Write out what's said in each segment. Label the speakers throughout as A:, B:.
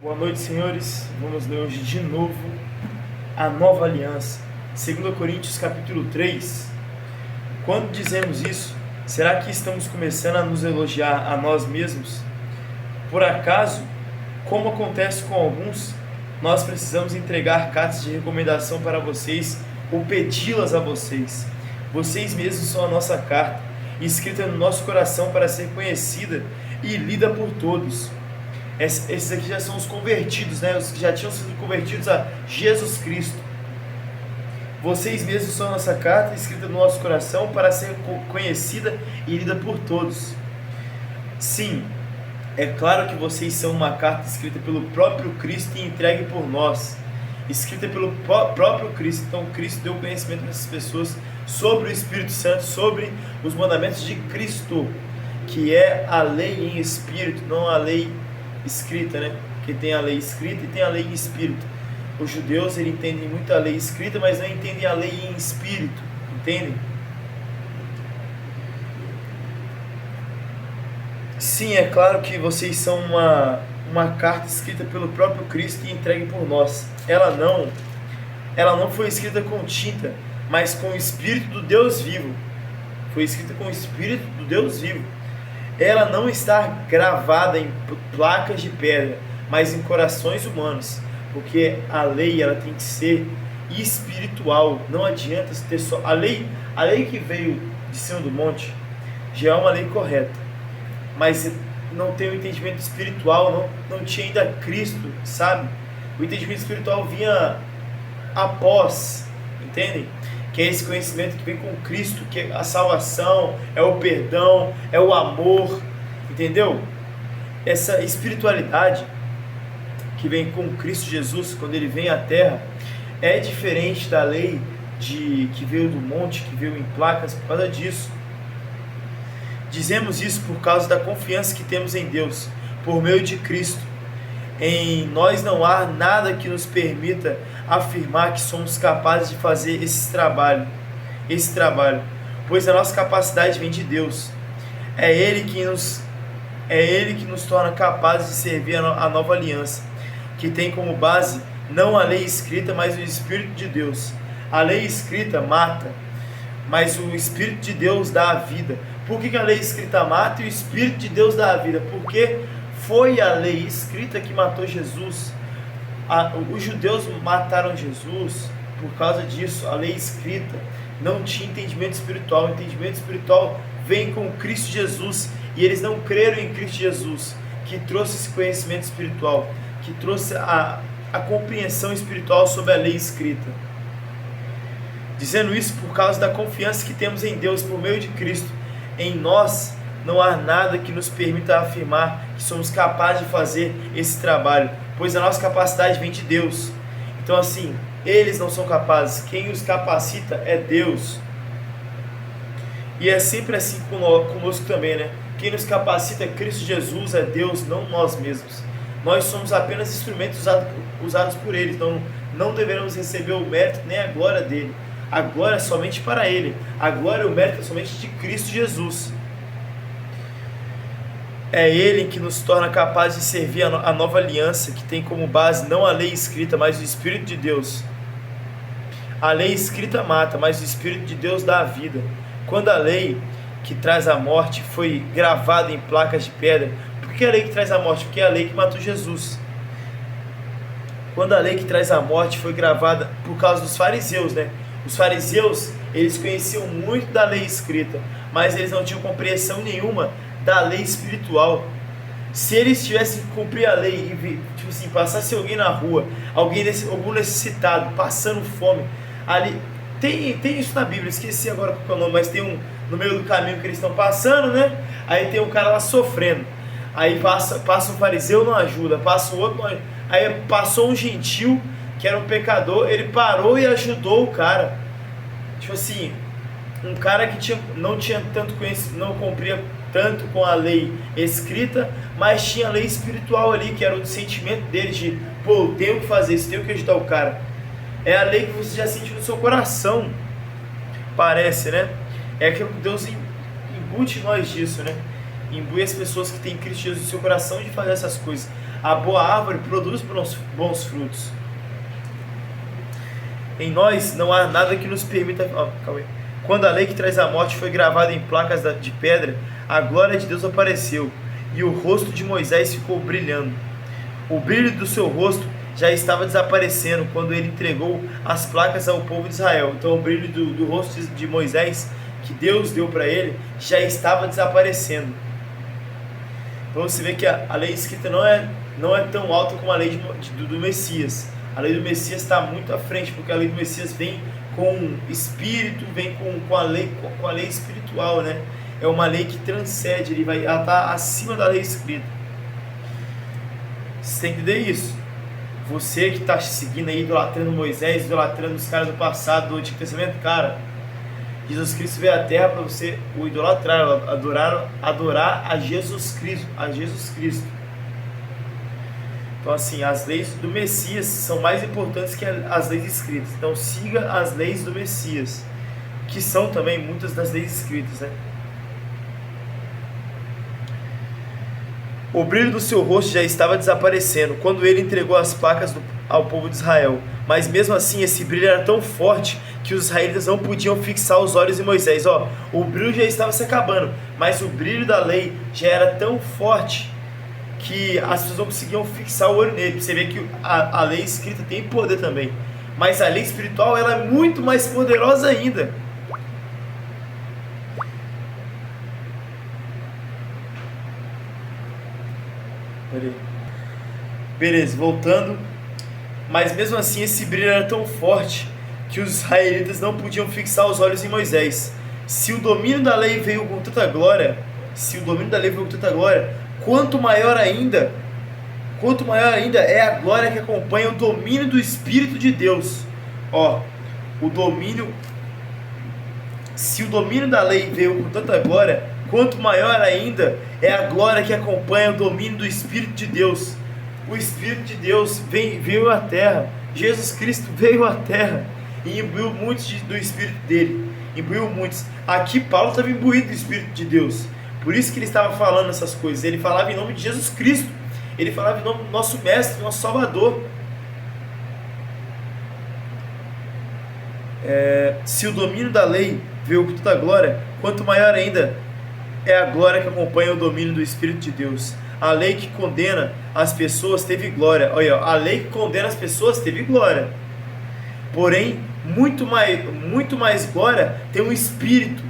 A: Boa noite, senhores. Vamos ler hoje de novo a nova aliança. 2 Coríntios capítulo 3. Quando dizemos isso, será que estamos começando a nos elogiar a nós mesmos? Por acaso, como acontece com alguns, nós precisamos entregar cartas de recomendação para vocês ou pedi-las a vocês. Vocês mesmos são a nossa carta, escrita no nosso coração para ser conhecida e lida por todos. Esses aqui já são os convertidos, né? Os que já tinham sido convertidos a Jesus Cristo. Vocês mesmos são a nossa carta, escrita no nosso coração para ser conhecida e lida por todos. Sim, é claro que vocês são uma carta escrita pelo próprio Cristo e entregue por nós. Escrita pelo próprio Cristo. Então Cristo deu conhecimento a essas pessoas sobre o Espírito Santo, sobre os mandamentos de Cristo, que é a lei em espírito, não a lei escrita, né? Porque tem a lei escrita e tem a lei em espírito. Os judeus, eles entendem muito a lei escrita, mas não entendem a lei em espírito, entendem? Sim, é claro que vocês são uma carta escrita pelo próprio Cristo e entregue por nós. Ela não foi escrita com tinta, mas com o Espírito do Deus vivo. Foi escrita com o Espírito do Deus vivo. Ela não está gravada em placas de pedra, mas em corações humanos, porque a lei ela tem que ser espiritual. Não adianta ter só a lei que veio de cima do monte já é uma lei correta, mas não tem o entendimento espiritual, não tinha ainda Cristo, sabe? O entendimento espiritual vinha após, entendem? Que é esse conhecimento que vem com Cristo, que é a salvação, é o perdão, é o amor, entendeu? Essa espiritualidade que vem com Cristo Jesus, quando ele vem à terra, é diferente da lei que veio do monte, que veio em placas, por causa disso. Dizemos isso por causa da confiança que temos em Deus, por meio de Cristo. Em nós não há nada que nos permita afirmar que somos capazes de fazer esse trabalho, pois a nossa capacidade vem de Deus. É Ele que nos torna capazes de servir a nova aliança, que tem como base não a lei escrita, mas o Espírito de Deus. A lei escrita mata, mas o Espírito de Deus dá a vida. Por que a lei escrita mata e o Espírito de Deus dá a vida? Porque foi a lei escrita que matou Jesus. Os judeus mataram Jesus por causa disso. A lei escrita não tinha entendimento espiritual. O entendimento espiritual vem com Cristo Jesus, e eles não creram em Cristo Jesus, que trouxe esse conhecimento espiritual, que trouxe a compreensão espiritual sobre a lei escrita. Dizendo isso por causa da confiança que temos em Deus por meio de Cristo. Em nós não há nada que nos permita afirmar que somos capazes de fazer esse trabalho, pois a nossa capacidade vem de Deus. Então assim, eles não são capazes, quem os capacita é Deus. E é sempre assim conosco também, né? Quem nos capacita é Cristo Jesus, é Deus, não nós mesmos. Nós somos apenas instrumentos usados por Ele, então não devemos receber o mérito nem a glória dele. A glória é somente para Ele, a glória e o mérito é somente de Cristo Jesus. É Ele que nos torna capazes de servir a nova aliança, que tem como base não a lei escrita, mas o Espírito de Deus. A lei escrita mata, mas o Espírito de Deus dá a vida. Quando a lei que traz a morte foi gravada em placas de pedra, por que a lei que traz a morte? Porque é a lei que matou Jesus. Quando a lei que traz a morte foi gravada por causa dos fariseus, né? Os fariseus, eles conheciam muito da lei escrita, mas eles não tinham compreensão nenhuma da lei espiritual. Se eles tivessem que cumprir a lei e tipo assim, passasse alguém na rua, algum necessitado, passando fome, ali tem isso na Bíblia, esqueci agora qual é o nome, mas tem no meio do caminho que eles estão passando, né? Aí tem um cara lá sofrendo, aí passa um fariseu, não ajuda, passa o outro, não ajuda. Aí passou um gentil que era um pecador, ele parou e ajudou o cara. Tipo assim, um cara que não tinha tanto conhecimento, não cumpria tanto com a lei escrita, mas tinha a lei espiritual ali, que era o sentimento dele de, pô, eu tenho que fazer isso, tenho que ajudar o cara. É a lei que você já sente no seu coração, parece, né? É aquilo que Deus imbute em nós disso, né? Imbui as pessoas que têm Cristo Jesus no seu coração de fazer essas coisas. A boa árvore produz bons frutos. Em nós não há nada que nos permita... calma aí. Quando a lei que traz a morte foi gravada em placas de pedra, a glória de Deus apareceu, e o rosto de Moisés ficou brilhando. O brilho do seu rosto já estava desaparecendo quando ele entregou as placas ao povo de Israel. Então o brilho do rosto de Moisés, que Deus deu para ele, já estava desaparecendo. Então você vê que a lei escrita não é tão alta como a lei do Messias. A lei do Messias está muito à frente, porque a lei do Messias vem com espírito, vem com a lei espiritual, né? É uma lei que transcende, ela está acima da lei escrita. Você tem que entender isso. Você que está seguindo aí, idolatrando Moisés, idolatrando os caras do passado, do Antigo Testamento, cara, Jesus Cristo veio à Terra para você o idolatrar, adorar a Jesus Cristo. Então assim, as leis do Messias são mais importantes que as leis escritas. Então siga as leis do Messias, que são também muitas das leis escritas, né? O brilho do seu rosto já estava desaparecendo quando ele entregou as placas ao povo de Israel. Mas mesmo assim, esse brilho era tão forte que os israelitas não podiam fixar os olhos em Moisés. O brilho já estava se acabando, mas o brilho da lei já era tão forte que as pessoas não conseguiam fixar o olho nele. Você vê que a lei escrita tem poder também, mas a lei espiritual ela é muito mais poderosa ainda. Beleza, voltando. Mas mesmo assim esse brilho era tão forte que os israelitas não podiam fixar os olhos em Moisés. Se o domínio da lei veio com tanta glória, quanto maior ainda é a glória que acompanha o domínio do Espírito de Deus. Se o domínio da lei veio com tanta glória, quanto maior ainda é a glória que acompanha o domínio do Espírito de Deus. O Espírito de Deus veio à Terra. Jesus Cristo veio à Terra e imbuiu muitos do Espírito dele. Imbuiu muitos. Aqui Paulo estava imbuído do Espírito de Deus. Por isso que ele estava falando essas coisas. Ele falava em nome de Jesus Cristo. Ele falava em nome do nosso Mestre, do nosso Salvador. Se o domínio da lei veio com toda a glória, quanto maior ainda é a glória que acompanha o domínio do Espírito de Deus. A lei que condena as pessoas teve glória. Olha, a lei que condena as pessoas teve glória. Porém, muito mais glória tem um Espírito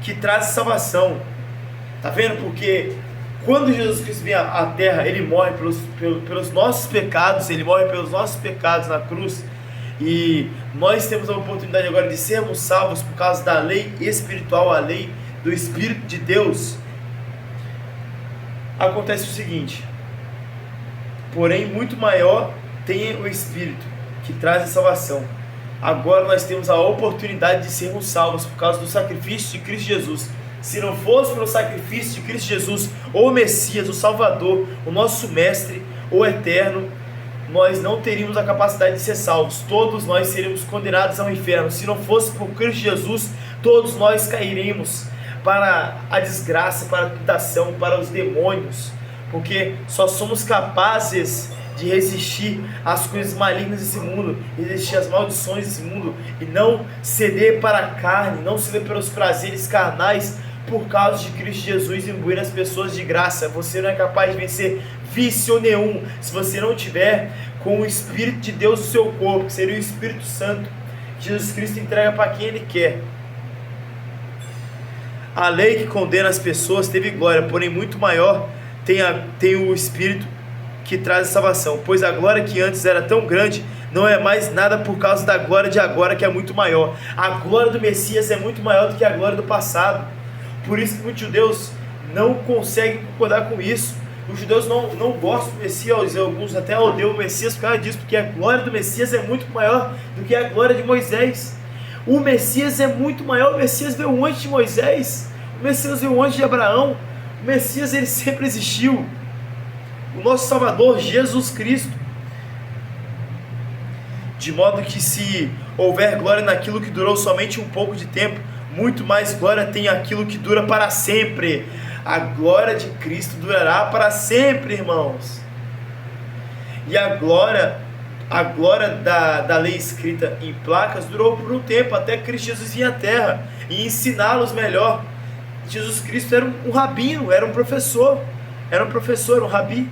A: que traz salvação. Tá vendo? Porque quando Jesus Cristo vem à Terra, ele morre pelos nossos pecados. Ele morre pelos nossos pecados na cruz. E nós temos a oportunidade agora de sermos salvos por causa da lei espiritual, a lei do Espírito de Deus. Acontece o seguinte: porém muito maior tem o Espírito que traz a salvação. Agora nós temos a oportunidade de sermos salvos por causa do sacrifício de Cristo Jesus. Se não fosse pelo sacrifício de Cristo Jesus, o Messias, o Salvador, o nosso Mestre, o Eterno, nós não teríamos a capacidade de ser salvos. Todos nós seríamos condenados ao inferno. Se não fosse por Cristo Jesus, todos nós cairíamos para a desgraça, para a tentação, para os demônios, porque só somos capazes de resistir às coisas malignas desse mundo, resistir às maldições desse mundo, e não ceder para a carne, não ceder pelos prazeres carnais, por causa de Cristo Jesus imbuir as pessoas de graça. Você não é capaz de vencer vício nenhum se você não tiver com o Espírito de Deus no seu corpo, que seria o Espírito Santo, que Jesus Cristo entrega para quem Ele quer. A lei que condena as pessoas teve glória, porém muito maior tem o Espírito que traz a salvação. Pois a glória que antes era tão grande não é mais nada por causa da glória de agora, que é muito maior. A glória do Messias é muito maior do que a glória do passado. Por isso que muitos judeus não conseguem concordar com isso. Os judeus não gostam do Messias, alguns até odeiam o Messias por causa disso, porque a glória do Messias é muito maior do que a glória de Moisés. O Messias é muito maior. O Messias veio antes de Moisés, o Messias veio antes de Abraão. O Messias, ele sempre existiu. O nosso Salvador, Jesus Cristo. De modo que se houver glória naquilo que durou somente um pouco de tempo, muito mais glória tem aquilo que dura para sempre. A glória de Cristo durará para sempre, irmãos. E a glória da lei escrita em placas durou por um tempo, até Cristo Jesus vir à terra e ensiná-los melhor. Jesus Cristo era um rabino, era um professor, um rabi.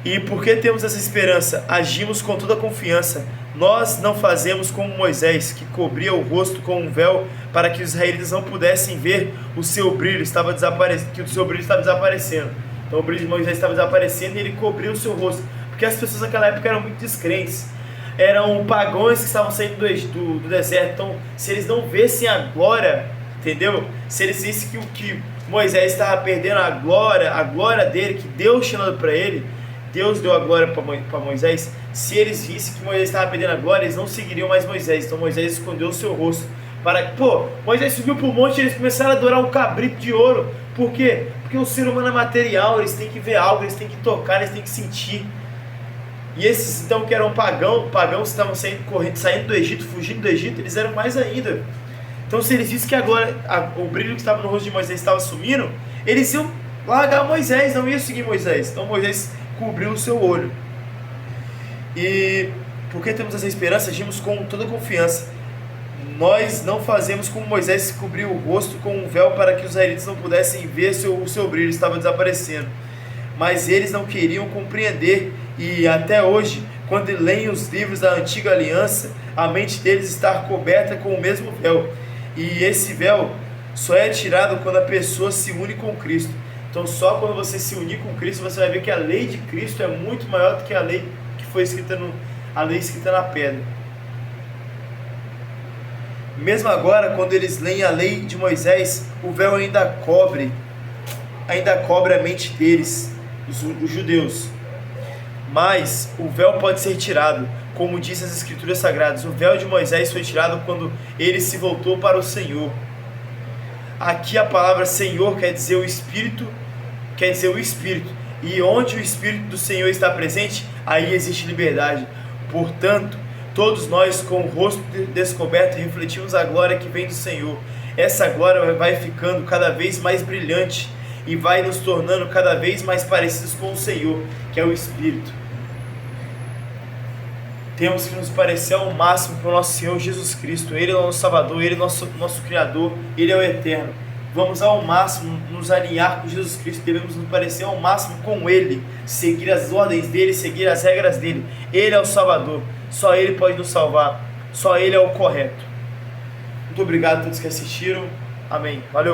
A: E porque temos essa esperança, agimos com toda confiança. Nós não fazemos como Moisés, que cobria o rosto com um véu para que os israelitas não pudessem ver o seu brilho, que o seu brilho estava desaparecendo. Então o brilho de Moisés estava desaparecendo e ele cobriu o seu rosto. Porque as pessoas naquela época eram muito descrentes, eram pagãos que estavam saindo do deserto. Então, se eles não vissem a glória, entendeu? Se eles vissem que Moisés estava perdendo a glória dele, que Deus tinha dado para ele, Deus deu a glória para Moisés. Se eles vissem que Moisés estava perdendo a glória, eles não seguiriam mais Moisés. Então Moisés escondeu o seu rosto. Moisés subiu para o monte e eles começaram a adorar um cabrito de ouro. Por quê? Porque o ser humano é material, eles têm que ver algo, eles têm que tocar, eles têm que sentir. E esses então que eram pagãos que estavam saindo do Egito, fugindo do Egito, eles eram mais ainda. Então se eles vissem que agora o brilho que estava no rosto de Moisés estava sumindo, eles iam largar Moisés, não iam seguir Moisés. Então Moisés cobriu o seu olho. E porque temos essa esperança, agimos com toda confiança. Nós não fazemos como Moisés, que cobriu o rosto com um véu para que os israelitas não pudessem ver o seu brilho estava desaparecendo. Mas eles não queriam compreender, e até hoje, quando leem os livros da antiga aliança, a mente deles está coberta com o mesmo véu. E esse véu só é tirado quando a pessoa se une com Cristo. Então só quando você se unir com Cristo, você vai ver que a lei de Cristo é muito maior do que a lei que foi escrita na pedra. Mesmo agora, quando eles leem a lei de Moisés, o véu ainda cobre a mente deles, os judeus. Mas o véu pode ser tirado, como diz as Escrituras Sagradas. O véu de Moisés foi tirado quando ele se voltou para o Senhor. Aqui a palavra Senhor quer dizer o Espírito, e onde o Espírito do Senhor está presente, aí existe liberdade. Portanto, todos nós com o rosto descoberto refletimos a glória que vem do Senhor. Essa glória vai ficando cada vez mais brilhante e vai nos tornando cada vez mais parecidos com o Senhor, que é o Espírito. Temos que nos parecer ao máximo com o nosso Senhor Jesus Cristo. Ele é o nosso Salvador, Ele é o nosso Criador, Ele é o Eterno. Vamos ao máximo nos alinhar com Jesus Cristo, devemos nos parecer ao máximo com Ele, seguir as ordens dEle, seguir as regras dEle. Ele é o Salvador, só Ele pode nos salvar, só Ele é o correto. Muito obrigado a todos que assistiram, amém, valeu!